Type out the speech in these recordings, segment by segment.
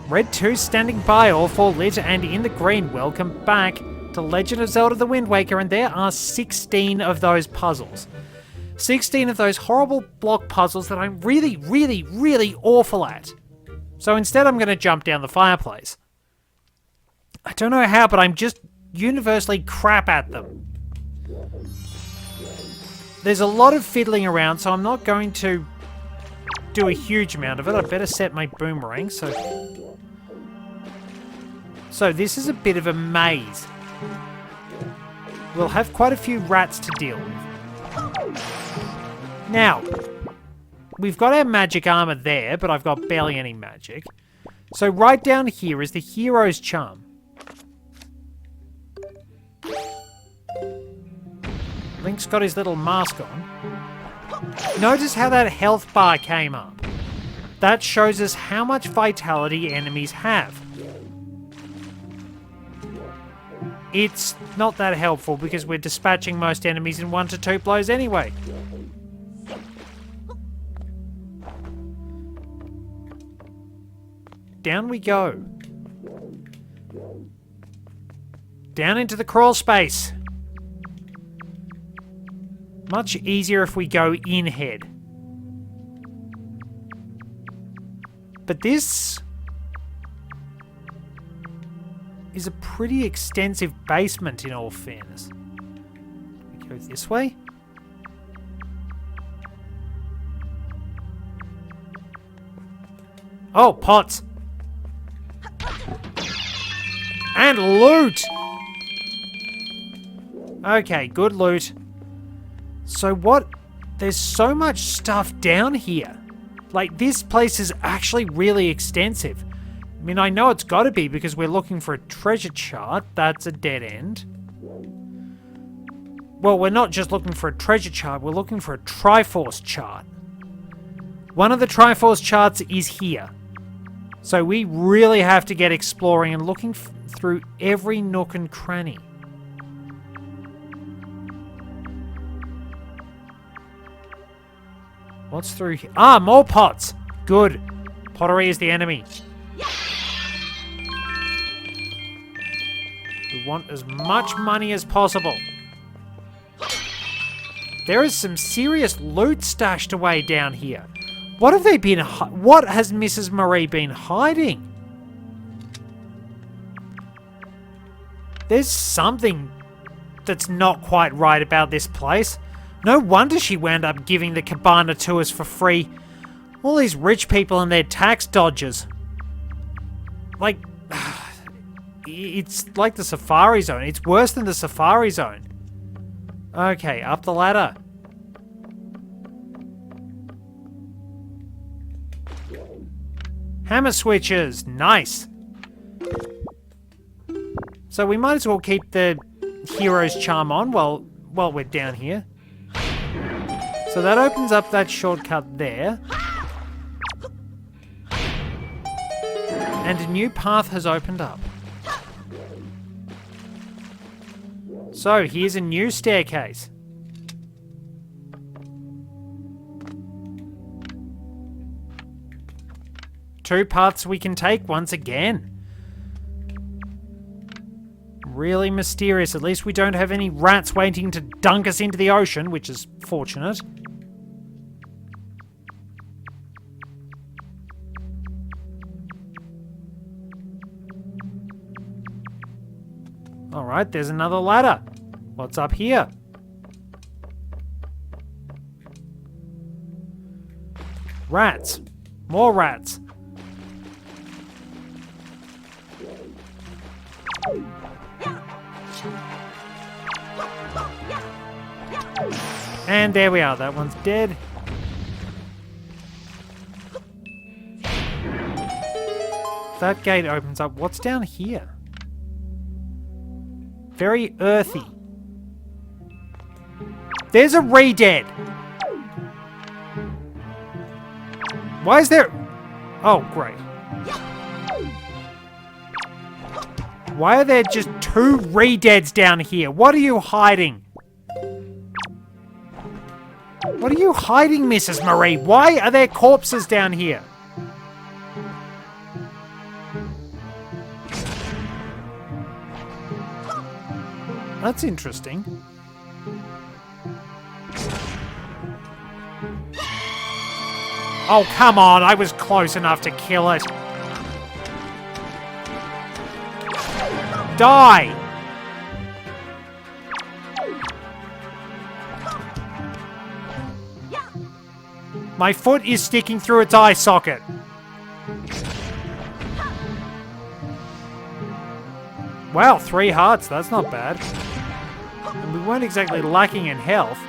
Red 2 standing by, all 4 lit and in the green. Welcome back to Legend of Zelda The Wind Waker, and there are 16 of those puzzles. 16 of those horrible block puzzles that I'm really, really, really awful at. So instead I'm going to jump down the fireplace. I don't know how, but I'm just universally crap at them. There's a lot of fiddling around, so I'm not going to do a huge amount of it. I better set my boomerang, so this is a bit of a maze. We'll have quite a few rats to deal with. Now, we've got our magic armor there, but I've got barely any magic. So right down here is the hero's charm. Link's got his little mask on. Notice how that health bar came up. That shows us how much vitality enemies have. It's not that helpful because we're dispatching most enemies in 1 to 2 blows anyway. Down we go. Down into the crawl space. Much easier if we go in head. But this is a pretty extensive basement in all fairness. We go this way. Oh, pots. And loot! Okay, good loot. So what? There's so much stuff down here. Like, this place is actually really extensive. I mean, I know it's got to be because we're looking for a treasure chart. That's a dead end. Well, we're not just looking for a treasure chart. We're looking for a Triforce chart. One of the Triforce charts is here. So we really have to get exploring and looking through every nook and cranny. What's through here? Ah, more pots! Good. Pottery is the enemy. We want as much money as possible. There is some serious loot stashed away down here. What have they been... What has Mrs. Marie been hiding? There's something that's not quite right about this place. No wonder she wound up giving the cabana to us for free. All these rich people and their tax dodgers. Like, it's like the Safari Zone. It's worse than the Safari Zone. Okay, up the ladder. Hammer switches, nice. So we might as well keep the hero's charm on while we're down here. So that opens up that shortcut there. And a new path has opened up. So here's a new staircase. Two paths we can take once again. Really mysterious. At least we don't have any rats waiting to dunk us into the ocean, which is fortunate. Alright, there's another ladder. What's up here? Rats. More rats. And there we are. That one's dead. That gate opens up. What's down here? Very earthy. There's a re-dead. Why is there... Oh, great. Why are there just 2 re-deads down here? What are you hiding? What are you hiding, Mrs. Marie? Why are there corpses down here? That's interesting. Oh, come on. I was close enough to kill it. Die! My foot is sticking through its eye socket. Wow, 3 hearts. That's not bad. And we weren't exactly lacking in health.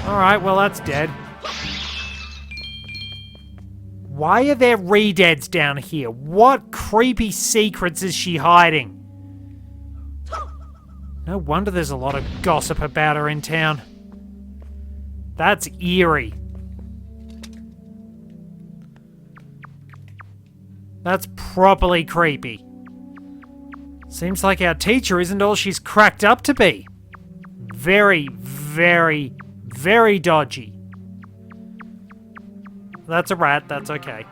Alright, well that's dead. Why are there re-deads down here? What creepy secrets is she hiding? No wonder there's a lot of gossip about her in town. That's eerie. That's properly creepy. Seems like our teacher isn't all she's cracked up to be. Very, very, very dodgy. That's a rat, that's okay.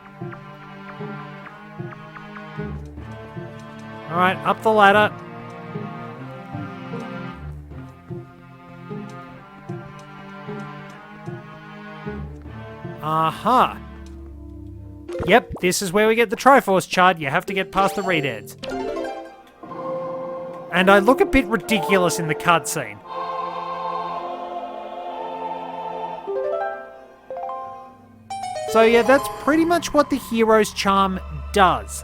Alright, up the ladder. Aha. Yep, this is where we get the Triforce chart. You have to get past the re-deads. And I look a bit ridiculous in the cutscene. So yeah, that's pretty much what the hero's charm does.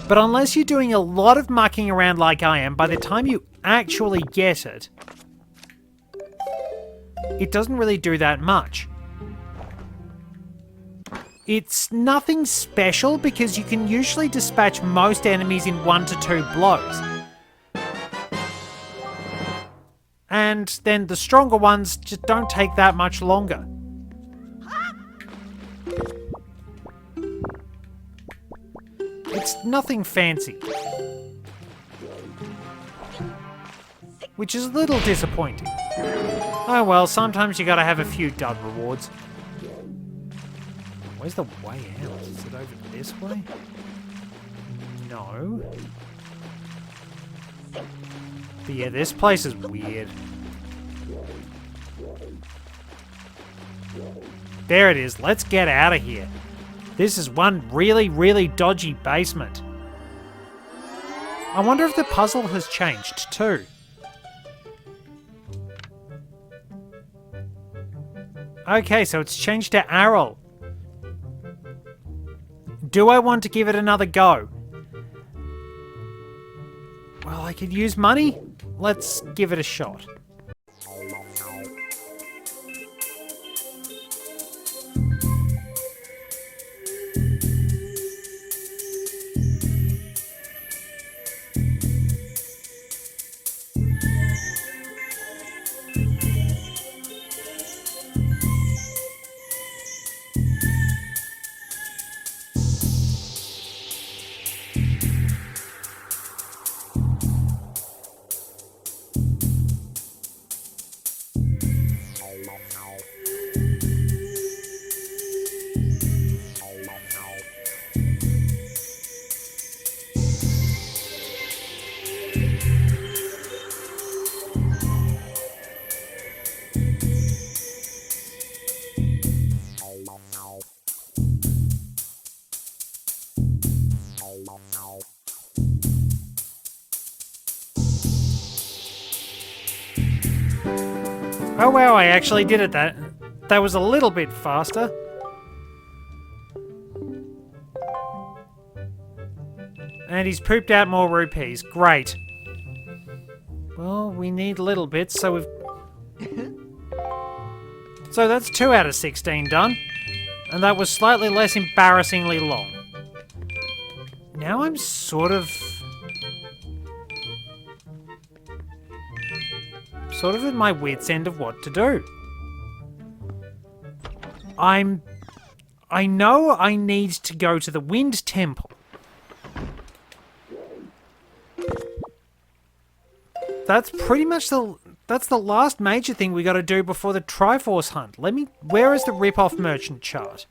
But unless you're doing a lot of mucking around like I am, by the time you actually get it, it doesn't really do that much. It's nothing special because you can usually dispatch most enemies in 1 to 2 blows. And then the stronger ones just don't take that much longer. It's nothing fancy. Which is a little disappointing. Oh well, sometimes you gotta have a few dud rewards. Where's the way out? Is it over this way? No. But yeah, this place is weird. There it is. Let's get out of here. This is one really, really dodgy basement. I wonder if the puzzle has changed too. Okay, so it's changed to Arrow. Do I want to give it another go? Well, I could use money. Let's give it a shot. Oh wow, I actually did it. That was a little bit faster. And he's pooped out more rupees. Great. Well, we need little bits, so we've... So that's 2 out of 16 done. And that was slightly less embarrassingly long. Now I'm sort of at my wit's end of what to do. I know I need to go to the Wind Temple. That's pretty much that's the last major thing we got to do before the Triforce hunt. Where is the rip-off merchant chart?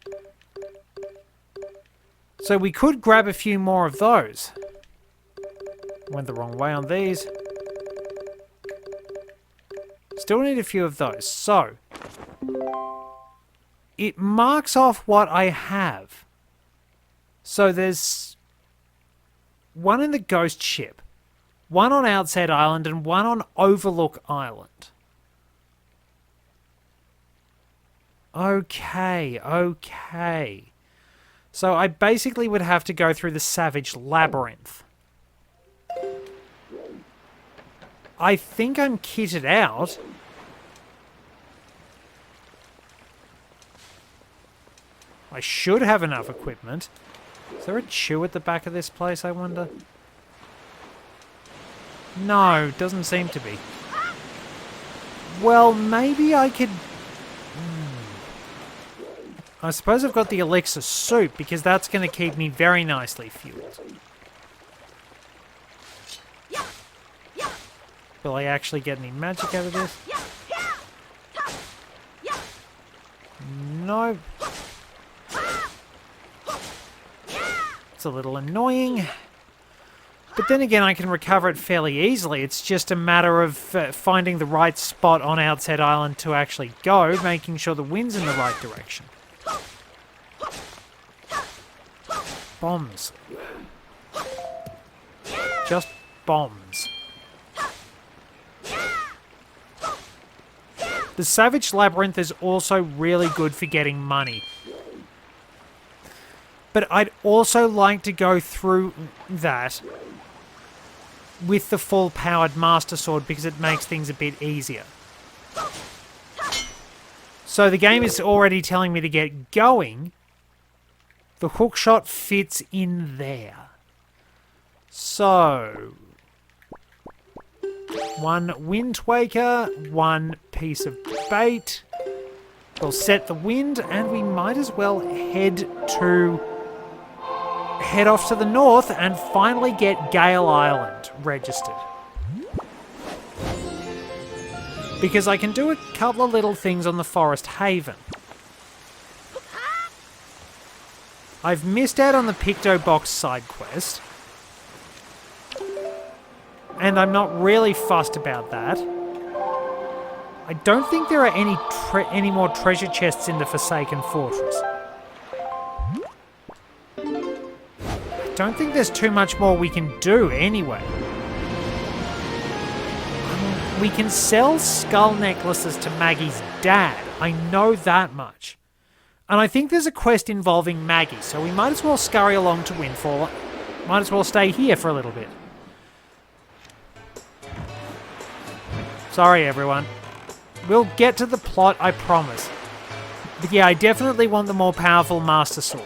So we could grab a few more of those. Went the wrong way on these. Still need a few of those. So, it marks off what I have. So there's one in the ghost ship, one on Outset Island, and one on Overlook Island. Okay. So I basically would have to go through the Savage Labyrinth. I think I'm kitted out. I should have enough equipment. Is there a chew at the back of this place, I wonder? No, doesn't seem to be. Well, maybe I could... I suppose I've got the elixir soup, because that's going to keep me very nicely fueled. Will I actually get any magic out of this? No. It's a little annoying. But then again, I can recover it fairly easily. It's just a matter of finding the right spot on Outset Island to actually go, making sure the wind's in the right direction. Bombs. Just bombs. The Savage Labyrinth is also really good for getting money. But I'd also like to go through that with the full-powered Master Sword because it makes things a bit easier. So the game is already telling me to get going. The hookshot fits in there. So... one Wind Waker, one piece of bait. We'll set the wind, and we might as well head off to the north and finally get Gale Island registered. Because I can do a couple of little things on the Forest Haven. I've missed out on the Picto Box side quest. And I'm not really fussed about that. I don't think there are any more treasure chests in the Forsaken Fortress. I don't think there's too much more we can do anyway. We can sell skull necklaces to Maggie's dad. I know that much. And I think there's a quest involving Maggie, so we might as well scurry along to Windfall. Might as well stay here for a little bit. Sorry, everyone. We'll get to the plot, I promise. But yeah, I definitely want the more powerful Master Sword.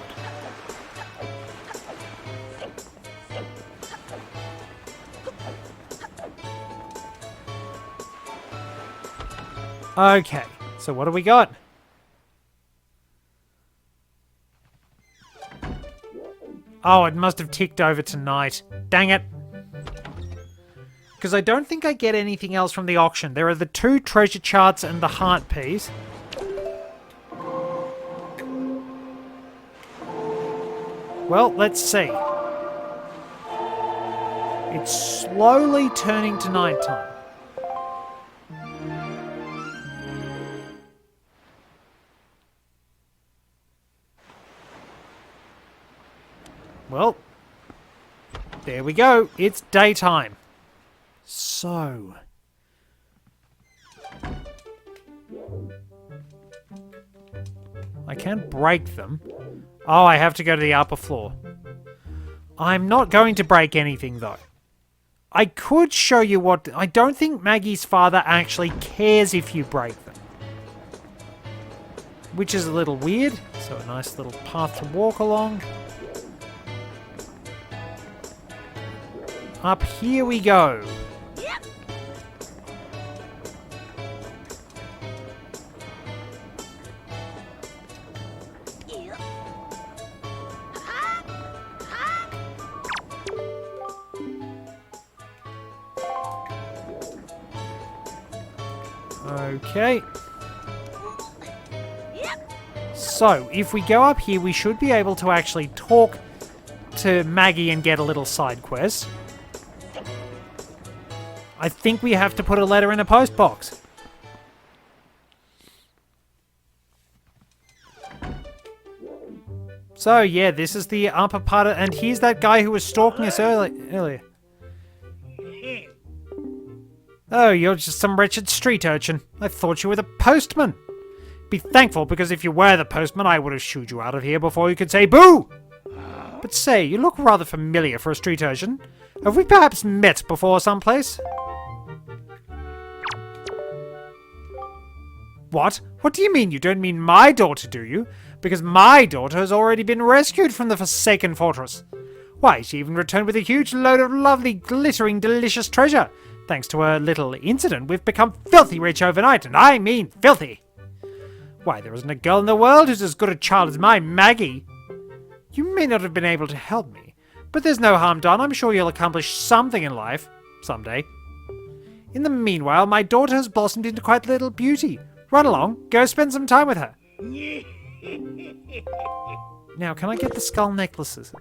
Okay, so what do we got? Oh, it must have ticked over tonight. Dang it. Because I don't think I get anything else from the auction. There are the 2 treasure charts and the heart piece. Well, let's see. It's slowly turning to nighttime. Well, there we go. It's daytime. So... I can't break them. Oh, I have to go to the upper floor. I'm not going to break anything, though. I could show you what... I don't think Maggie's father actually cares if you break them. Which is a little weird. So a nice little path to walk along. Up here we go. Yep. Okay. Yep. So, if we go up here, we should be able to actually talk to Maggie and get a little side quest. I think we have to put a letter in a post box. So, yeah, this is the upper part of... And here's that guy who was stalking us earlier. Oh, you're just some wretched street urchin. I thought you were the postman. Be thankful, because if you were the postman, I would have shooed you out of here before you could say boo! But say, you look rather familiar for a street urchin. Have we perhaps met before someplace? What? What do you mean? You don't mean my daughter, do you? Because my daughter has already been rescued from the Forsaken Fortress. Why, she even returned with a huge load of lovely, glittering, delicious treasure. Thanks to a little incident, we've become filthy rich overnight, and I mean filthy. Why, there isn't a girl in the world who's as good a child as my Maggie. You may not have been able to help me, but there's no harm done. I'm sure you'll accomplish something in life, someday. In the meanwhile, my daughter has blossomed into quite a little beauty. Run along, go spend some time with her. Now, can I get the skull necklaces?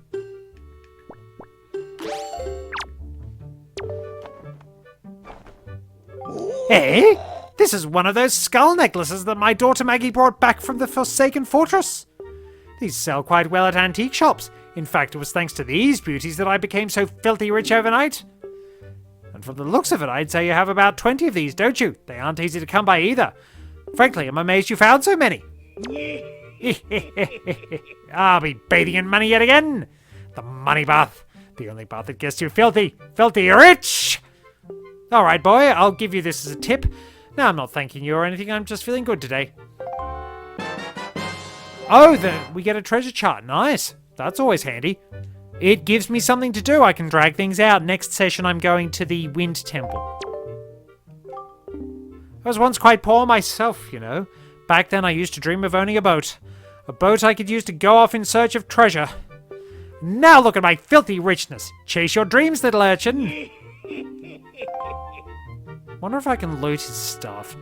Hey, this is one of those skull necklaces that my daughter Maggie brought back from the Forsaken Fortress. These sell quite well at antique shops. In fact, it was thanks to these beauties that I became so filthy rich overnight. And from the looks of it, I'd say you have about 20 of these, don't you? They aren't easy to come by either. Frankly, I'm amazed you found so many. I'll be bathing in money yet again. The money bath. The only bath that gets you filthy rich. All right, boy, I'll give you this as a tip. No, I'm not thanking you or anything. I'm just feeling good today. Oh, we get a treasure chart. Nice. That's always handy. It gives me something to do. I can drag things out. Next session, I'm going to the Wind Temple. I was once quite poor myself, you know. Back then, I used to dream of owning a boat. A boat I could use to go off in search of treasure. Now look at my filthy richness. Chase your dreams, little urchin. Wonder if I can loot his stuff.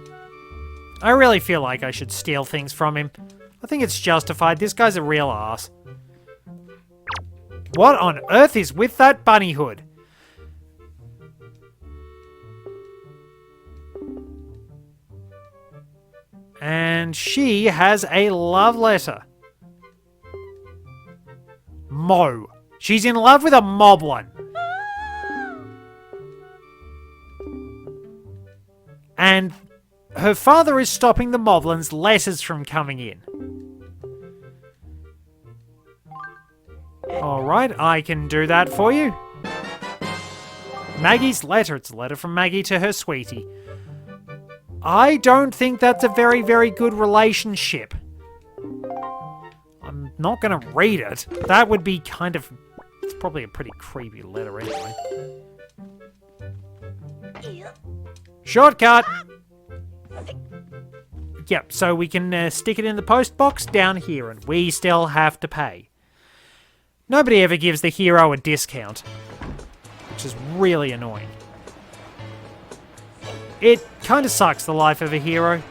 I really feel like I should steal things from him. I think it's justified. This guy's a real ass. What on earth is with that bunny hood? And she has a love letter. Mo. She's in love with a moblin. And her father is stopping the moblin's letters from coming in. Alright, I can do that for you. Maggie's letter. It's a letter from Maggie to her sweetie. I don't think that's a very, very good relationship. I'm not going to read it. That would be kind of... It's probably a pretty creepy letter anyway. Shortcut! Yep, so we can stick it in the post box down here, and we still have to pay. Nobody ever gives the hero a discount, which is really annoying. It kind of sucks, the life of a hero.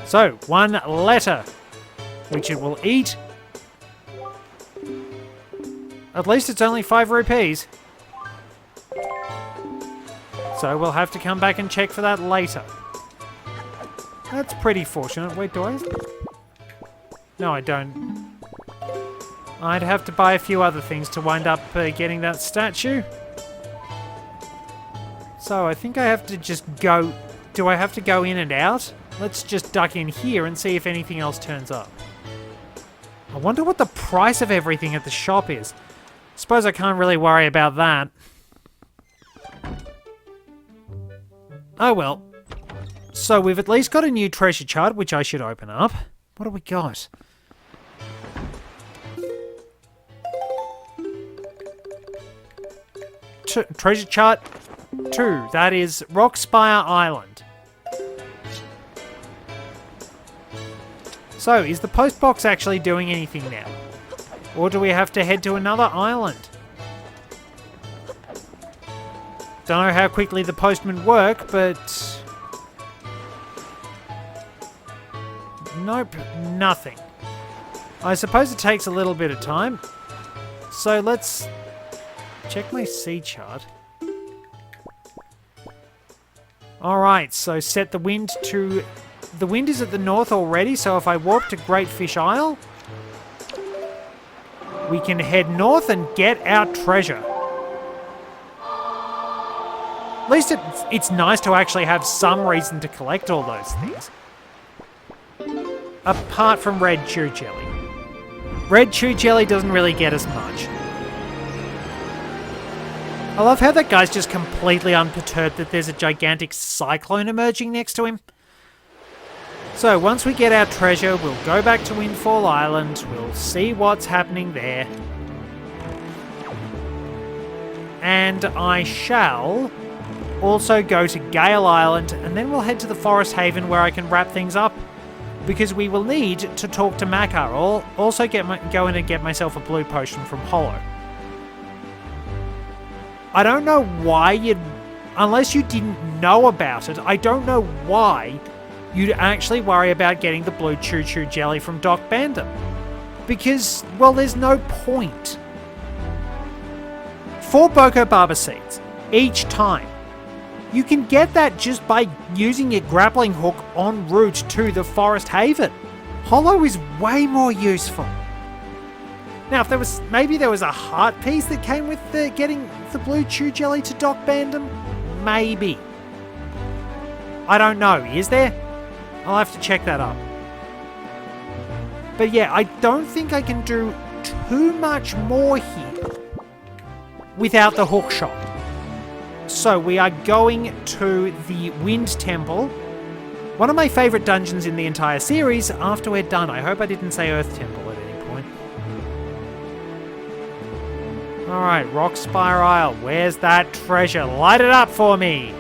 So, one letter, which it will eat. At least it's only 5 rupees. So we'll have to come back and check for that later. That's pretty fortunate. Wait, do I? No, I don't. I'd have to buy a few other things to wind up getting that statue. So I think I have to just go... Do I have to go in and out? Let's just duck in here and see if anything else turns up. I wonder what the price of everything at the shop is. Suppose I can't really worry about that. Oh well. So we've at least got a new treasure chart, which I should open up. What do we got? Treasure chart 2. That is Rockspire Island. So, is the post box actually doing anything now? Or do we have to head to another island? Don't know how quickly the postmen work, but... Nope, nothing. I suppose it takes a little bit of time. So let's check my sea chart. Alright, so set the wind to... The wind is at the north already, so if I warp to Great Fish Isle, we can head north and get our treasure. At least it's nice to actually have some reason to collect all those things. Apart from red chew jelly. Red chew jelly doesn't really get us much. I love how that guy's just completely unperturbed that there's a gigantic cyclone emerging next to him. So, once we get our treasure, we'll go back to Windfall Island, we'll see what's happening there. And I shall also go to Gale Island, and then we'll head to the Forest Haven where I can wrap things up, because we will need to talk to Makar, or also go in and get myself a blue potion from Hollow. I don't know why unless you didn't know about it, I don't know why you'd actually worry about getting the blue Choo Choo jelly from Doc Bandom. Because, well, there's no point. 4 Boko Baba seeds each time. You can get that just by using your grappling hook en route to the Forest Haven. Hollow is way more useful. Now, if maybe there was a heart piece that came with getting the blue chew jelly to Doc Bandom, maybe. I don't know. Is there? I'll have to check that up. But yeah, I don't think I can do too much more here without the hook shot. So we are going to the Wind Temple. One of my favourite dungeons in the entire series after we're done. I hope I didn't say Earth Temple at any point. Alright, Rockspire Isle. Where's that treasure? Light it up for me!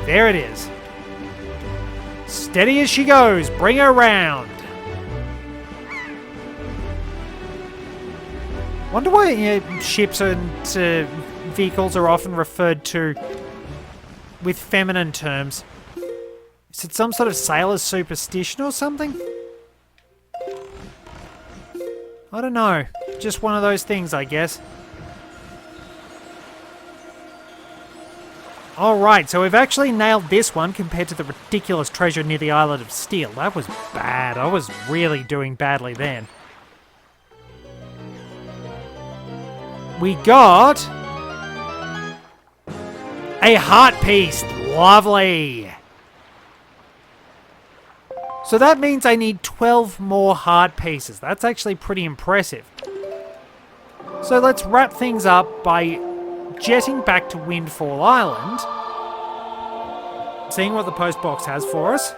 There it is. Steady as she goes. Bring her round. Wonder why ships and vehicles are often referred to with feminine terms. Is it some sort of sailor's superstition or something? I don't know. Just one of those things, I guess. Alright, so we've actually nailed this one compared to the ridiculous treasure near the Island of Steel. That was bad. I was really doing badly then. We got a heart piece. Lovely. So that means I need 12 more heart pieces. That's actually pretty impressive. So let's wrap things up by jetting back to Windfall Island, seeing what the post box has for us.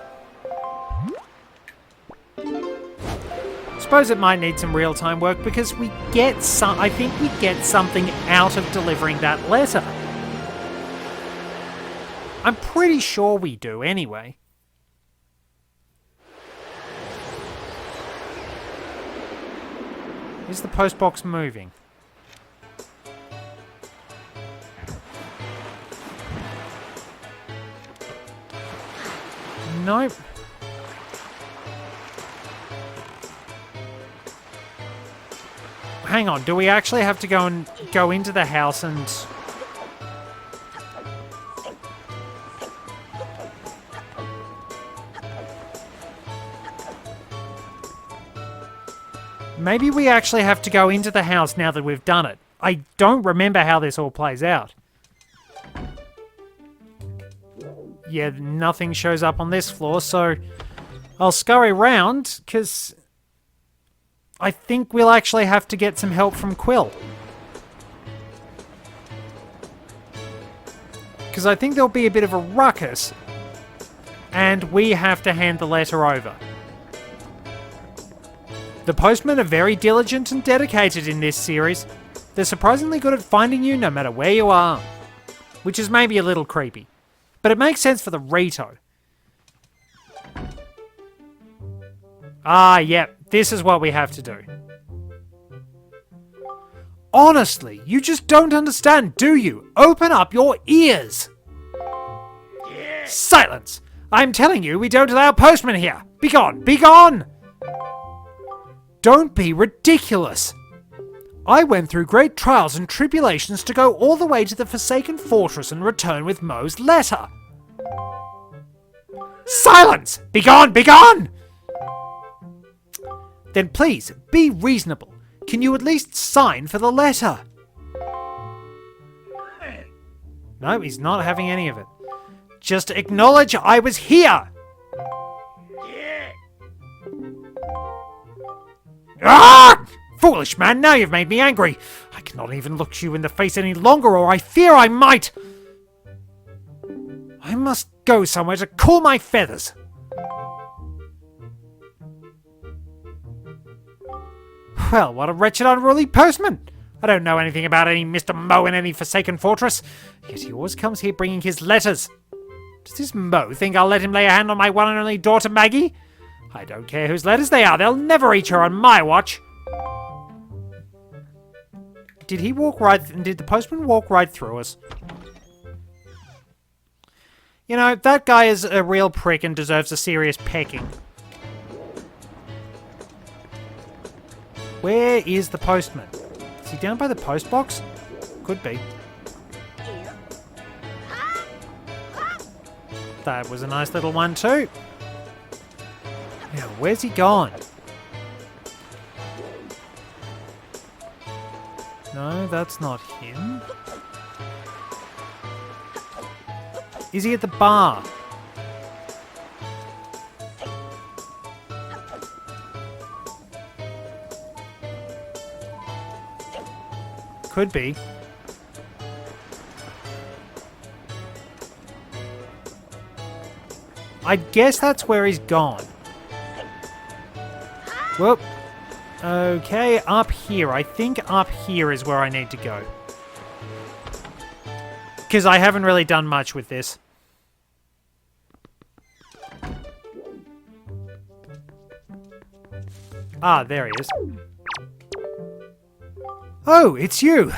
Suppose it might need some real-time work because we get I think we get something out of delivering that letter. I'm pretty sure we do anyway. Is the post box moving? Nope. Hang on, do we actually have to go into the house and... Maybe we actually have to go into the house now that we've done it. I don't remember how this all plays out. Yeah, nothing shows up on this floor, so I'll scurry around, because I think we'll actually have to get some help from Quill. Because I think there'll be a bit of a ruckus, and we have to hand the letter over. The postmen are very diligent and dedicated in this series. They're surprisingly good at finding you no matter where you are, which is maybe a little creepy. But it makes sense for the Rito. Ah, yep. This is what we have to do. Honestly, you just don't understand, do you? Open up your ears! Silence! I'm telling you, we don't allow postmen here! Be gone! Be gone! Don't be ridiculous! I went through great trials and tribulations to go all the way to the Forsaken Fortress and return with Mo's letter. Silence! Be gone! Be gone! Then please, be reasonable. Can you at least sign for the letter? No, he's not having any of it. Just acknowledge I was here! Ah! Foolish man, now you've made me angry. I cannot even look you in the face any longer, or I fear I might. I must go somewhere to cool my feathers. Well, what a wretched, unruly postman. I don't know anything about any Mr. Mo in any Forsaken Fortress, yet he always comes here bringing his letters. Does this Mo think I'll let him lay a hand on my one and only daughter, Maggie? I don't care whose letters they are, they'll never reach her on my watch. Did the postman walk right through us? You know, that guy is a real prick and deserves a serious pecking. Where is the postman? Is he down by the post box? Could be. That was a nice little one too. Now, where's he gone? No, that's not him. Is he at the bar? Could be. I guess that's where he's gone. Whoop. Okay, up here. I think up here is where I need to go. Because I haven't really done much with this. Ah, there he is. Oh, it's you!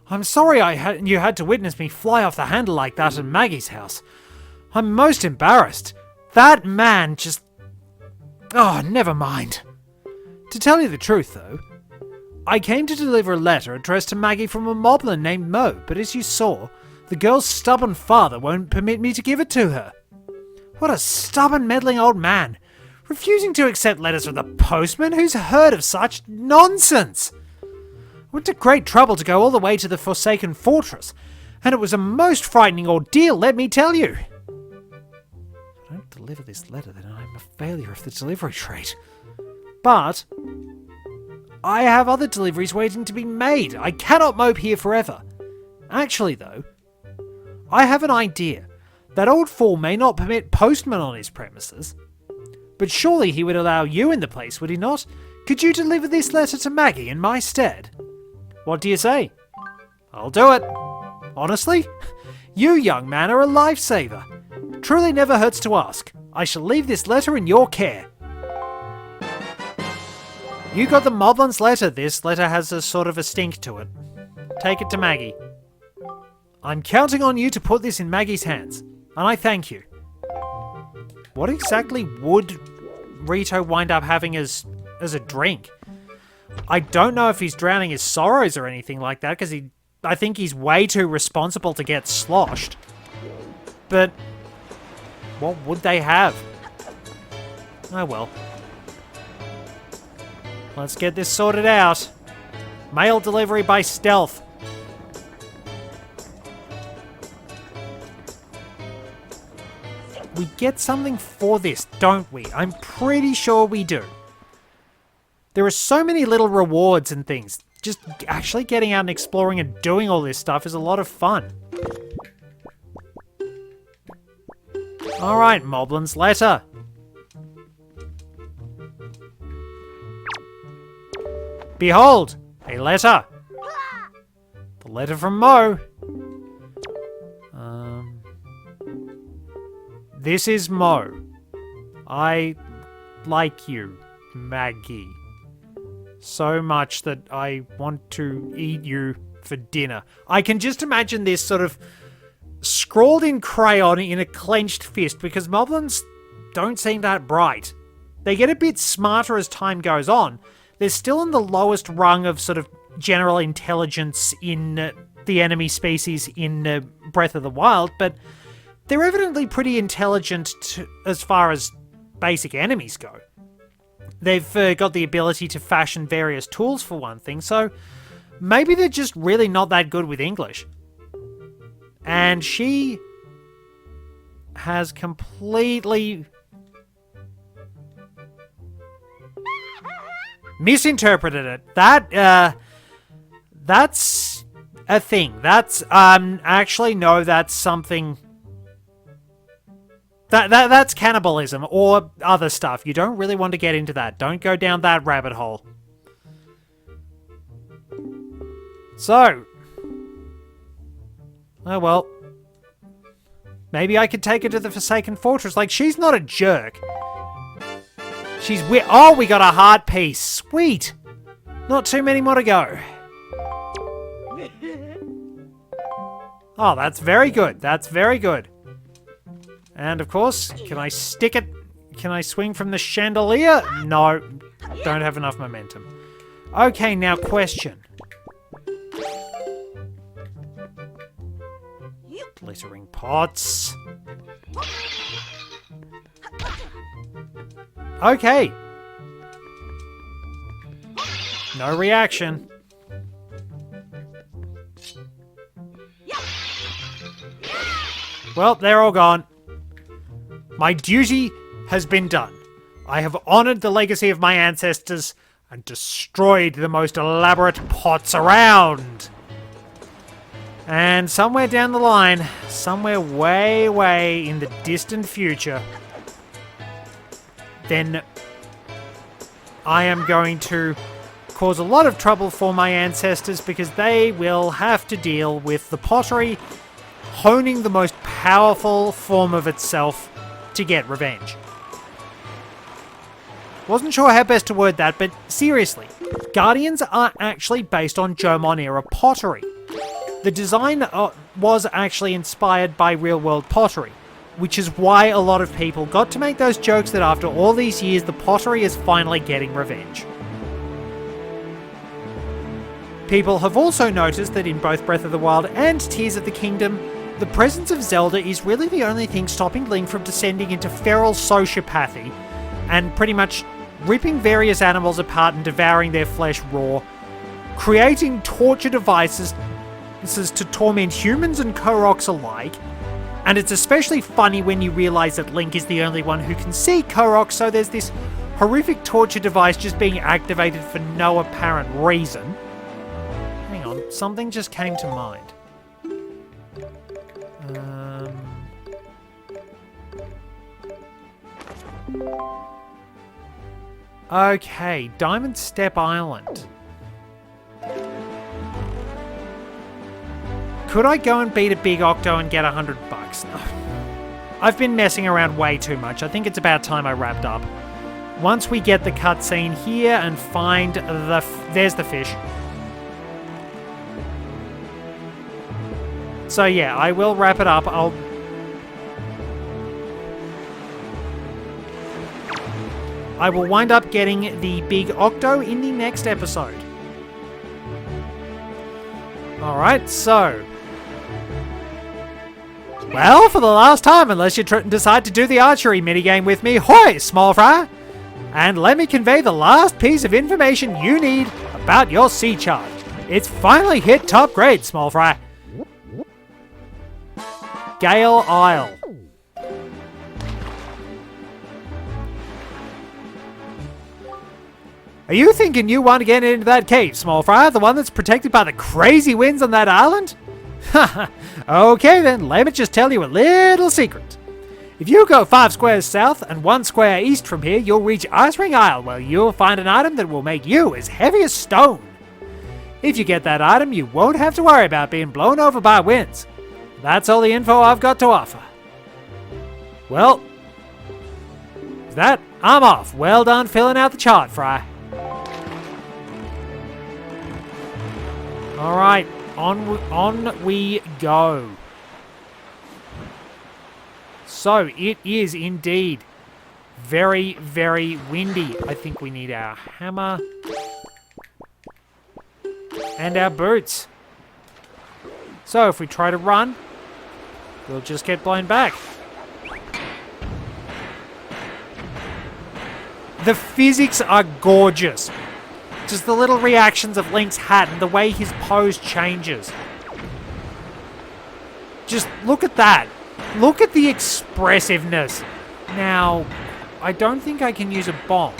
I'm sorry you had to witness me fly off the handle like that at Maggie's house. I'm most embarrassed. That man just... Oh, never mind. To tell you the truth, though, I came to deliver a letter addressed to Maggie from a moblin named Mo, but as you saw, the girl's stubborn father won't permit me to give it to her. What a stubborn, meddling old man! Refusing to accept letters from the postman? Who's heard of such nonsense? I went to great trouble to go all the way to the Forsaken Fortress, and it was a most frightening ordeal, let me tell you. If I don't deliver this letter, then I'm a failure of the delivery trade. But I have other deliveries waiting to be made. I cannot mope here forever. Actually, though, I have an idea. That old fool may not permit postmen on his premises, but surely he would allow you in the place, would he not? Could you deliver this letter to Maggie in my stead? What do you say? I'll do it. Honestly, you, young man, are a lifesaver. Truly never hurts to ask. I shall leave this letter in your care. You got the Moblin's letter. This letter has a sort of a stink to it. Take it to Maggie. I'm counting on you to put this in Maggie's hands, and I thank you. What exactly would Rito wind up having as a drink? I don't know if he's drowning his sorrows or anything like that, because I think he's way too responsible to get sloshed. But what would they have? Oh well. Let's get this sorted out. Mail delivery by stealth. We get something for this, don't we? I'm pretty sure we do. There are so many little rewards and things. Just actually getting out and exploring and doing all this stuff is a lot of fun. Alright, Moblin's letter. Behold, a letter. The letter from Mo. This is Mo. I like you, Maggie. So much that I want to eat you for dinner. I can just imagine this sort of scrawled in crayon in a clenched fist because moblins don't seem that bright. They get a bit smarter as time goes on. They're still in the lowest rung of sort of general intelligence in the enemy species in Breath of the Wild, but they're evidently pretty intelligent as far as basic enemies go. They've got the ability to fashion various tools for one thing, so maybe they're just really not that good with English. And she has completely misinterpreted it. That's a thing. That's actually no, that's something that's cannibalism or other stuff. You don't really want to get into that. Don't go down that rabbit hole. So, oh well. Maybe I could take her to the Forsaken Fortress. Like, she's not a jerk. Oh, we got a heart piece. Sweet. Not too many more to go. Oh, that's very good. That's very good. And of course, can I stick it? Can I swing from the chandelier? No. Don't have enough momentum. Okay, now question. Glittering pots. Okay. No reaction. Well, they're all gone. My duty has been done. I have honoured the legacy of my ancestors and destroyed the most elaborate pots around. And somewhere down the line, somewhere way, way in the distant future, then I am going to cause a lot of trouble for my ancestors because they will have to deal with the pottery honing the most powerful form of itself to get revenge. Wasn't sure how best to word that, but seriously, Guardians are actually based on Jomon era pottery. The design was actually inspired by real-world pottery, which is why a lot of people got to make those jokes that after all these years, the pottery is finally getting revenge. People have also noticed that in both Breath of the Wild and Tears of the Kingdom, the presence of Zelda is really the only thing stopping Link from descending into feral sociopathy and pretty much ripping various animals apart and devouring their flesh raw, creating torture devices to torment humans and Koroks alike. And it's especially funny when you realise that Link is the only one who can see Korok, so there's this horrific torture device just being activated for no apparent reason. Hang on, something just came to mind. Okay, Diamond Step Island. Could I go and beat a big Octo and get $100? I've been messing around way too much. I think it's about time I wrapped up. Once we get the cutscene here and find there's the fish. So yeah, I will wrap it up. I will wind up getting the big Octo in the next episode. Alright, so... well, for the last time, unless you decide to do the archery minigame with me, hoi, small fry! And let me convey the last piece of information you need about your sea chart. It's finally hit top grade, small fry. Gale Isle. Are you thinking you want to get into that cave, small fry? The one that's protected by the crazy winds on that island? Haha. Okay then, let me just tell you a little secret. If you go 5 squares south and 1 square east from here, you'll reach Ice Ring Isle, where you'll find an item that will make you as heavy as stone. If you get that item, you won't have to worry about being blown over by winds. That's all the info I've got to offer. Well, with that, I'm off. Well done filling out the chart, Fry. Alright, on we go. So it is indeed very, very windy. I think we need our hammer and our boots. So if we try to run, we'll just get blown back. The physics are gorgeous. Just the little reactions of Link's hat and the way his pose changes. Just look at that. Look at the expressiveness. Now, I don't think I can use a bomb.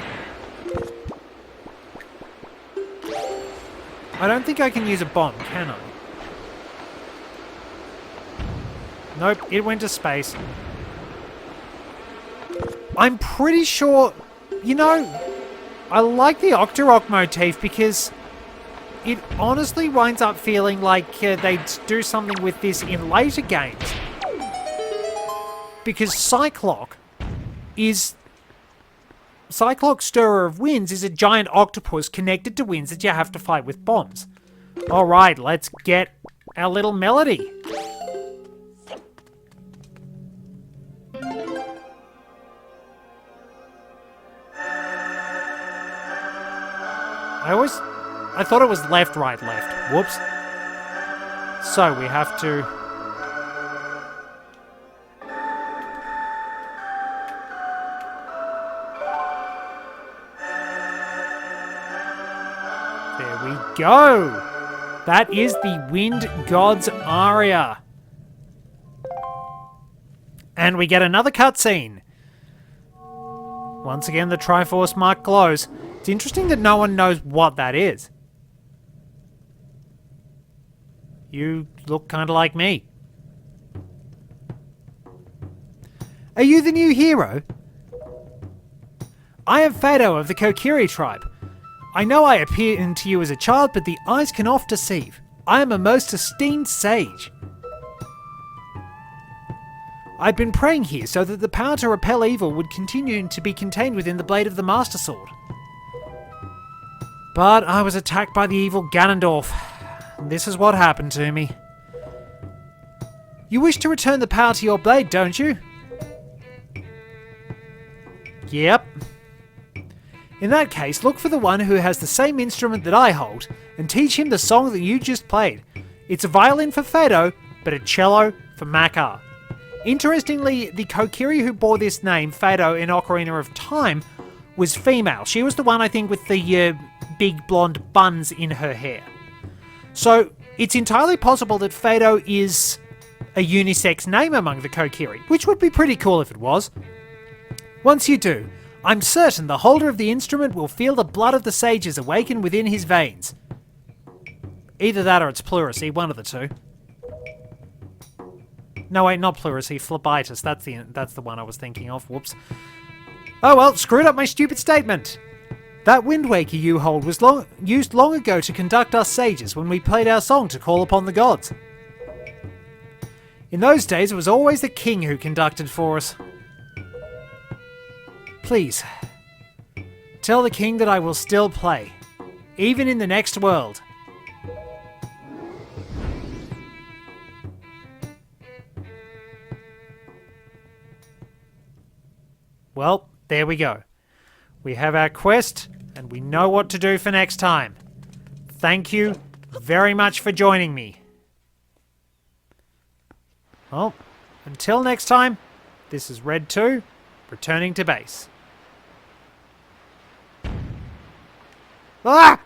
I don't think I can use a bomb, can I? Nope, it went to space. I'm pretty sure... You know, I like the Octorok motif because it honestly winds up feeling like they'd do something with this in later games. Because Cyclock, Stirrer of Winds, is a giant octopus connected to winds that you have to fight with bombs. Alright, let's get our little melody. I thought it was left, right, left. Whoops. So we have to... There we go! That is the Wind God's aria. And we get another cutscene. Once again, the Triforce mark glows. It's interesting that no one knows what that is. You look kind of like me. Are you the new hero? I am Fado of the Kokiri tribe. I know I appeared to you as a child, but the eyes can oft deceive. I am a most esteemed sage. I'd been praying here so that the power to repel evil would continue to be contained within the blade of the Master Sword. But I was attacked by the evil Ganondorf. This is what happened to me. You wish to return the power to your blade, don't you? Yep. In that case, look for the one who has the same instrument that I hold, and teach him the song that you just played. It's a violin for Fado, but a cello for Makar. Interestingly, the Kokiri who bore this name, Fado, in Ocarina of Time, was female. She was the one, I think, with the big blonde buns in her hair. So, it's entirely possible that Fado is a unisex name among the Kokiri, which would be pretty cool if it was. Once you do, I'm certain the holder of the instrument will feel the blood of the sages awaken within his veins. Either that or it's pleurisy, one of the two. No, wait, not pleurisy, phlebitis. That's the one I was thinking of. Whoops. Oh well, screwed up my stupid statement. That Wind Waker you hold was used long ago to conduct us sages when we played our song to call upon the gods. In those days, it was always the king who conducted for us. Please, tell the king that I will still play, even in the next world. Well, there we go. We have our quest, and we know what to do for next time. Thank you very much for joining me. Well, until next time, this is Red 2, returning to base. Ah!